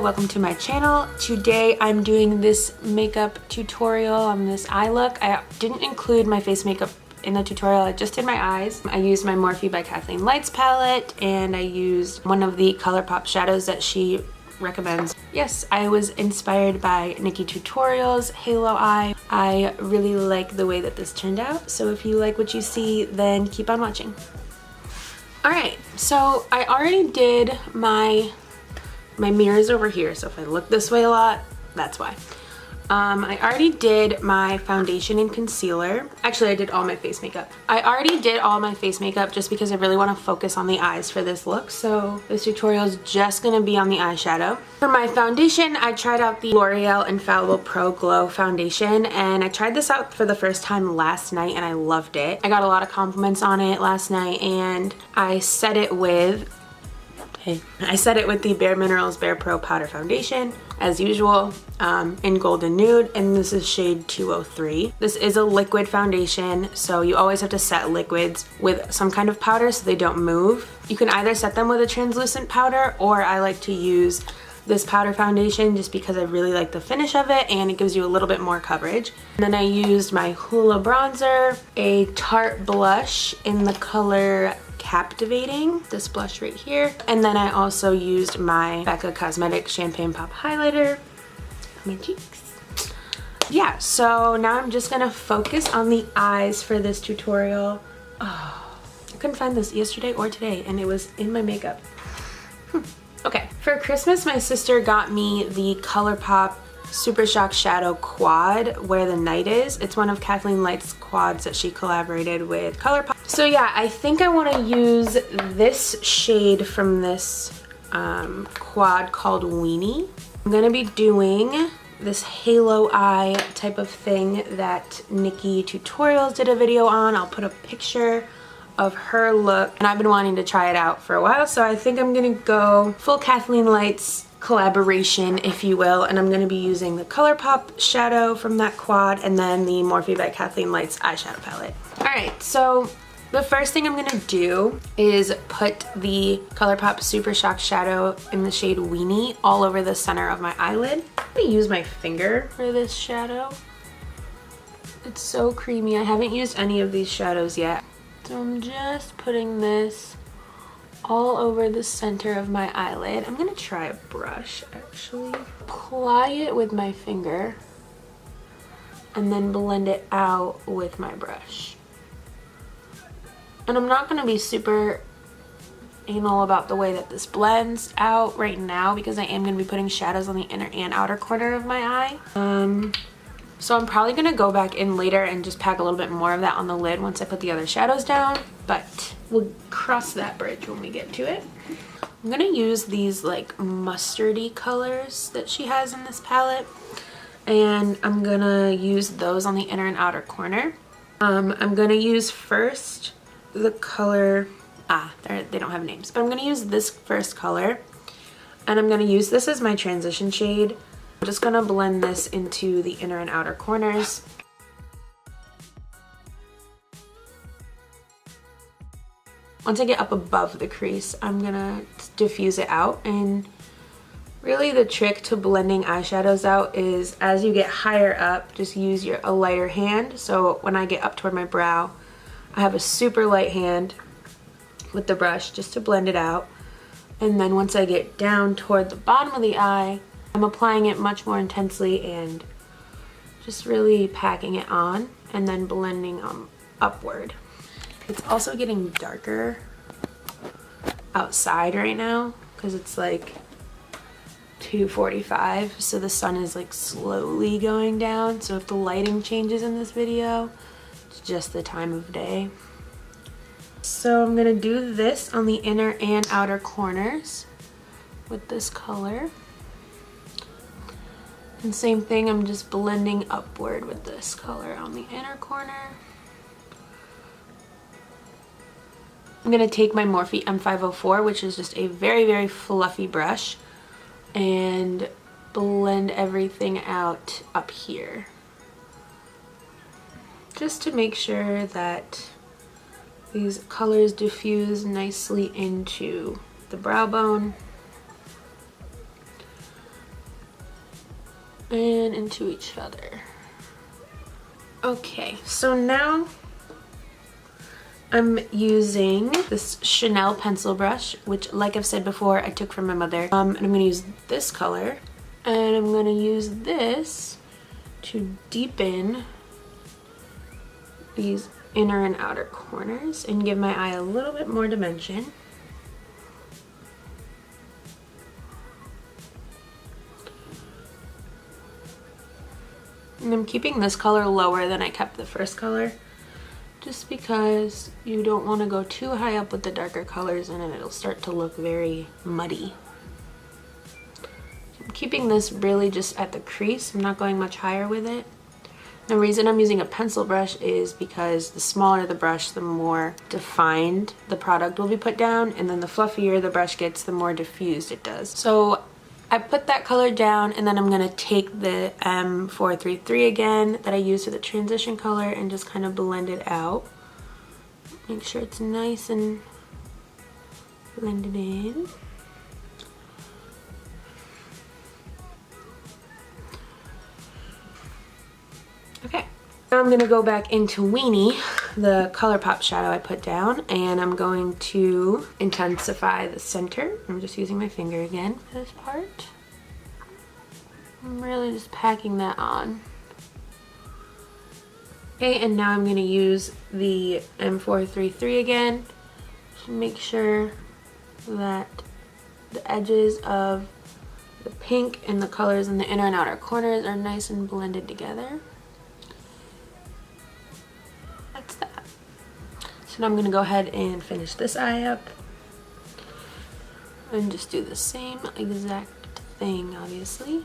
welcome to my channel. Today I'm doing this makeup tutorial on this eye look. I didn't include my face makeup in the tutorial, I just did my eyes. I used my Morphe by Kathleen Lights palette and I used one of the ColourPop shadows that she recommends. Yes, I was inspired by Nikki Tutorials Halo Eye. I really like the way that this turned out, so if you like what you see, then keep on watching. Alright, so I already did my mirror's over here, so if I look this way a lot, that's why. I already did my foundation and concealer. Actually, I did all my face makeup. I already did all my face makeup just because I really want to focus on the eyes for this look, so this tutorial is just going to be on the eyeshadow. For my foundation, I tried out the L'Oreal Infallible Pro Glow foundation, and I tried this out for the first time last night and I loved it. I got a lot of compliments on it last night, and I set it with the Bare Minerals Bare Pro Powder Foundation, as usual, in Golden Nude, and this is shade 203. This is a liquid foundation, so you always have to set liquids with some kind of powder so they don't move. You can either set them with a translucent powder, or I like to use this powder foundation just because I really like the finish of it and it gives you a little bit more coverage. And then I used my Hoola bronzer, a Tarte blush in the color Captivating, this blush right here, and then I also used my Becca Cosmetics Champagne Pop highlighter on my cheeks. Yeah, so now I'm just gonna focus on the eyes for this tutorial. Oh, I couldn't find this yesterday or today and it was in my makeup. Okay, for Christmas my sister got me the ColourPop Super Shock Shadow Quad, Where the Night Is. It's one of Kathleen Light's quads that she collaborated with ColourPop. So yeah, I think I want to use this shade from this quad called Weenie. I'm going to be doing this halo eye type of thing that Nikki Tutorials did a video on. I'll put a picture of her look, and I've been wanting to try it out for a while, so I think I'm going to go full Kathleen Lights collaboration, if you will, and I'm going to be using the ColourPop shadow from that quad and then the Morphe by Kathleen Lights eyeshadow palette. Alright, so the first thing I'm going to do is put the ColourPop Super Shock shadow in the shade Weenie all over the center of my eyelid. I'm going to use my finger for this shadow. It's so creamy. I haven't used any of these shadows yet. So I'm just putting this all over the center of my eyelid. I'm gonna try a brush actually. Apply it with my finger and then blend it out with my brush. And I'm not gonna be super anal about the way that this blends out right now because I am gonna be putting shadows on the inner and outer corner of my eye. So I'm probably gonna go back in later and just pack a little bit more of that on the lid once I put the other shadows down, but we'll cross that bridge when we get to it. I'm gonna use these like mustardy colors that she has in this palette, and I'm gonna use those on the inner and outer corner. I'm gonna use first the color, they don't have names, but I'm gonna use this first color, and I'm gonna use this as my transition shade. I'm just gonna blend this into the inner and outer corners. Once I get up above the crease, I'm gonna diffuse it out, and really the trick to blending eyeshadows out is as you get higher up, just use a lighter hand. So when I get up toward my brow, I have a super light hand with the brush just to blend it out. And then once I get down toward the bottom of the eye, I'm applying it much more intensely and just really packing it on and then blending upward. It's also getting darker outside right now because it's like 2:45, so the sun is like slowly going down. So if the lighting changes in this video, it's just the time of day. So I'm gonna do this on the inner and outer corners with this color. And same thing, I'm just blending upward with this color on the inner corner. I'm going to take my Morphe M504, which is just a very, very fluffy brush, and blend everything out up here. Just to make sure that these colors diffuse nicely into the brow bone. and into each feather. Okay, so now I'm using this Chanel pencil brush, which, like I've said before, I took from my mother. And I'm gonna use this color, and I'm gonna use this to deepen these inner and outer corners and give my eye a little bit more dimension. And I'm keeping this color lower than I kept the first color, just because you don't want to go too high up with the darker colors and then it'll start to look very muddy. I'm keeping this really just at the crease. I'm not going much higher with it. The reason I'm using a pencil brush is because the smaller the brush, the more defined the product will be put down, and then the fluffier the brush gets, the more diffused it does. So I put that color down, and then I'm going to take the M433 again that I used for the transition color and just kind of blend it out. Make sure it's nice and blended in. Okay, now I'm going to go back into Weenie, the ColourPop shadow I put down, and I'm going to intensify the center. I'm just using my finger again for this part. I'm really just packing that on. Okay, and now I'm going to use the M433 again to make sure that the edges of the pink and the colors in the inner and outer corners are nice and blended together. That's that. So now I'm going to go ahead and finish this eye up and just do the same exact thing, obviously.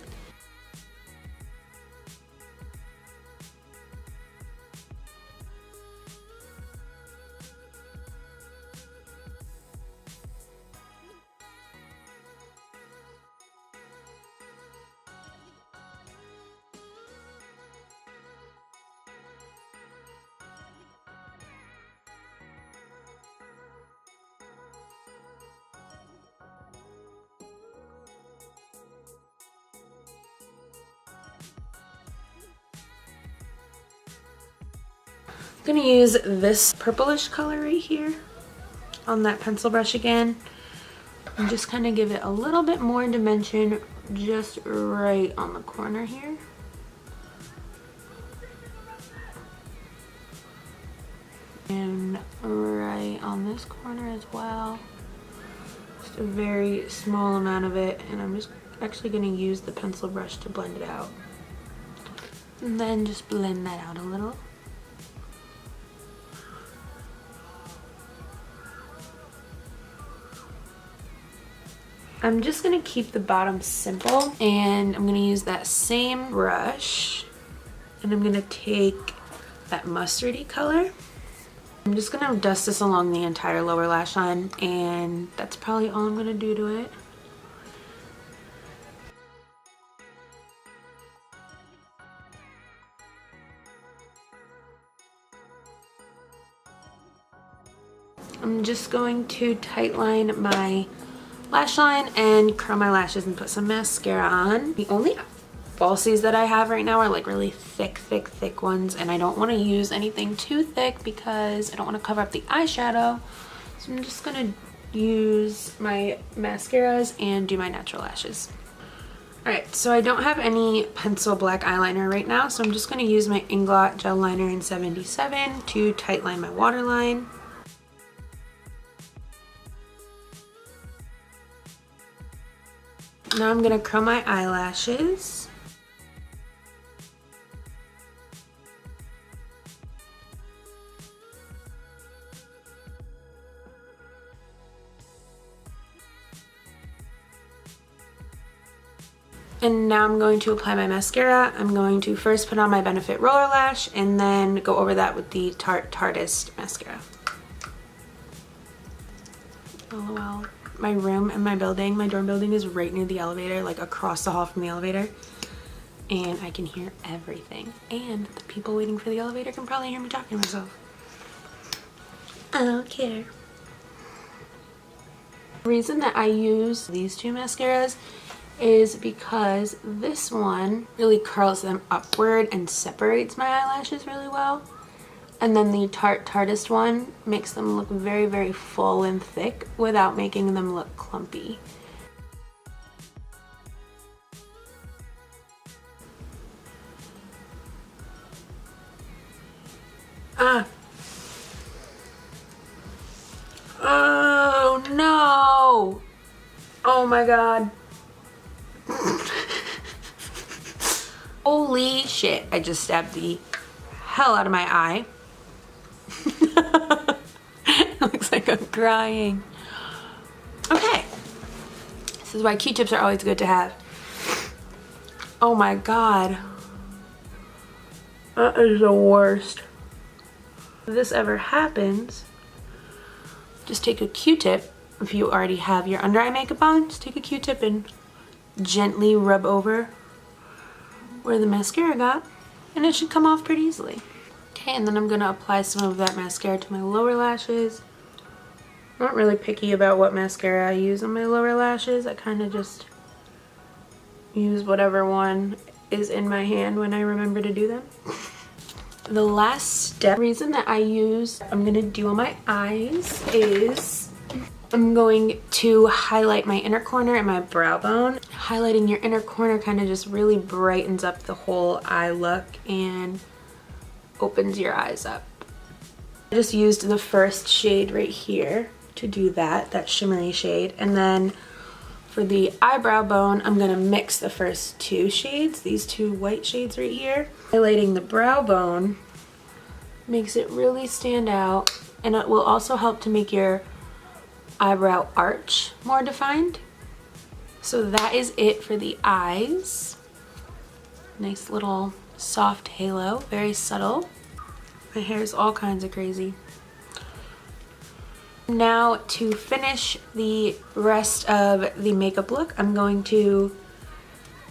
I'm gonna use this purplish color right here on that pencil brush again and just kind of give it a little bit more dimension just right on the corner here. And right on this corner as well. Just a very small amount of it, and I'm just actually gonna use the pencil brush to blend it out. And then just blend that out a little. I'm just gonna keep the bottom simple, and I'm gonna use that same brush, and I'm gonna take that mustardy color. I'm just gonna dust this along the entire lower lash line, and that's probably all I'm gonna do to it. I'm just going to tightline my lash line and curl my lashes and put some mascara on. The only falsies that I have right now are like really thick ones, and I don't want to use anything too thick because I don't want to cover up the eyeshadow. So I'm just gonna use my mascaras and do my natural lashes. Alright, so I don't have any pencil black eyeliner right now, so I'm just gonna use my Inglot Gel Liner in 77 to tightline my waterline. Now I'm gonna curl my eyelashes. And now I'm going to apply my mascara. I'm going to first put on my Benefit Roller Lash and then go over that with the Tarteist mascara. LOL. My room and my building, my dorm building is right near the elevator, like across the hall from the elevator. And I can hear everything. And the people waiting for the elevator can probably hear me talking to myself. I don't care. The reason that I use these two mascaras is because this one really curls them upward and separates my eyelashes really well. And then the Tarteist one makes them look very, very full and thick without making them look clumpy. Oh no! Oh my god. Holy shit, I just stabbed the hell out of my eye. It looks like I'm crying. Okay. This is why Q-tips are always good to have. Oh my god. That is the worst. If this ever happens, just take a Q-tip. If you already have your under eye makeup on, just take a Q-tip and gently rub over where the mascara got, and it should come off pretty easily. Okay, and then I'm gonna apply some of that mascara to my lower lashes. I'm not really picky about what mascara I use on my lower lashes. I kind of just use whatever one is in my hand when I remember to do them. The last step, reason that I'm gonna do on my eyes is I'm going to highlight my inner corner and my brow bone. Highlighting your inner corner kind of just really brightens up the whole eye look and opens your eyes up. I just used the first shade right here to do that shimmery shade. And then for the eyebrow bone, I'm gonna mix the first two shades, these two white shades right here. Highlighting the brow bone makes it really stand out, and it will also help to make your eyebrow arch more defined. So that is it for the eyes. Nice little soft halo, very subtle. My hair is all kinds of crazy. Now to finish the rest of the makeup look, I'm going to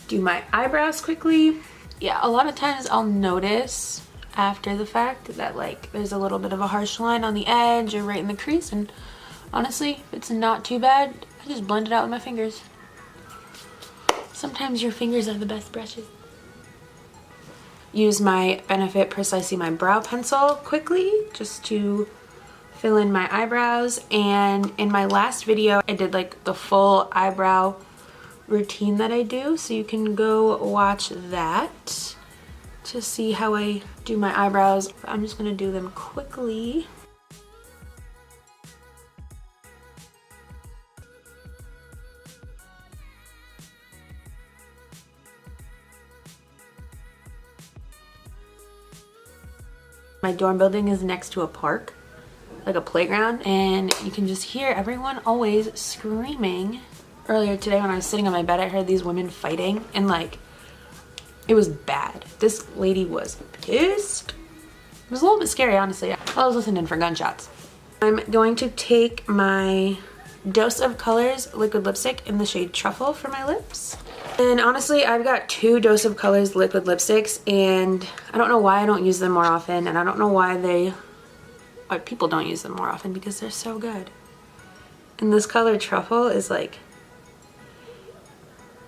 do my eyebrows quickly. Yeah, a lot of times I'll notice after the fact that like there's a little bit of a harsh line on the edge or right in the crease, and honestly, if it's not too bad, I just blend it out with my fingers. Sometimes your fingers are the best brushes. Use my Benefit Precisely My Brow Pencil quickly just to fill in my eyebrows. And in my last video, I did like the full eyebrow routine that I do, so you can go watch that to see how I do my eyebrows. I'm just gonna do them quickly. My dorm building is next to a park, like a playground, and you can just hear everyone always screaming. Earlier today when I was sitting on my bed, I heard these women fighting, and like, it was bad. This lady was pissed. It was a little bit scary, honestly. I was listening for gunshots. I'm going to take my Dose of Colors liquid lipstick in the shade Truffle for my lips. And honestly, I've got two Dose of Colors liquid lipsticks, and I don't know why I don't use them more often, and I don't know why people don't use them more often, because they're so good. And this color Truffle is like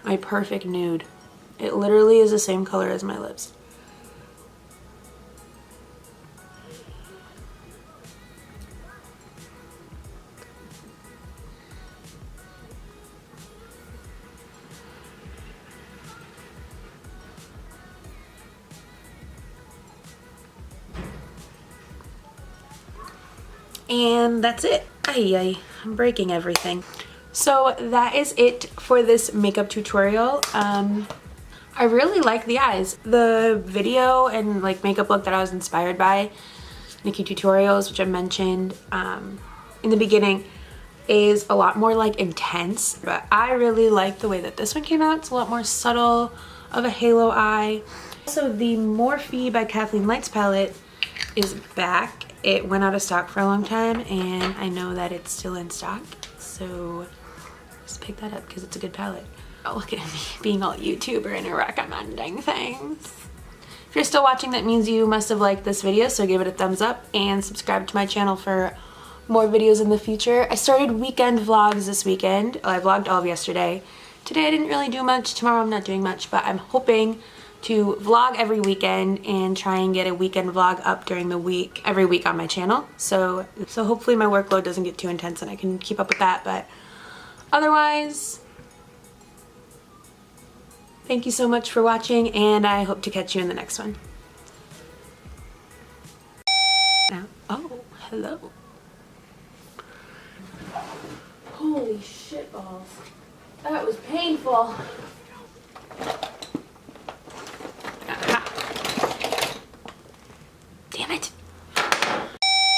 my perfect nude. It literally is the same color as my lips. And that's it. Ay, I'm breaking everything. So that is it for this makeup tutorial. I really like the eyes. The video and like makeup look that I was inspired by, Nikki Tutorials, which I mentioned in the beginning, is a lot more like intense, but I really like the way that this one came out. It's a lot more subtle of a halo eye. Also, the Morphe by Kathleen Lights palette is back. It went out of stock for a long time, and I know that it's still in stock, so just pick that up because it's a good palette. Oh, look at me being all YouTuber and recommending things. If you're still watching, that means you must have liked this video, so give it a thumbs up and subscribe to my channel for more videos in the future. I started weekend vlogs this weekend. I vlogged all of yesterday, today I didn't really do much. Tomorrow I'm not doing much, but I'm hoping to vlog every weekend and try and get a weekend vlog up during the week, every week on my channel. So hopefully my workload doesn't get too intense and I can keep up with that. But otherwise, thank you so much for watching, and I hope to catch you in the next one. Now, oh, hello. Holy shit balls. That was painful.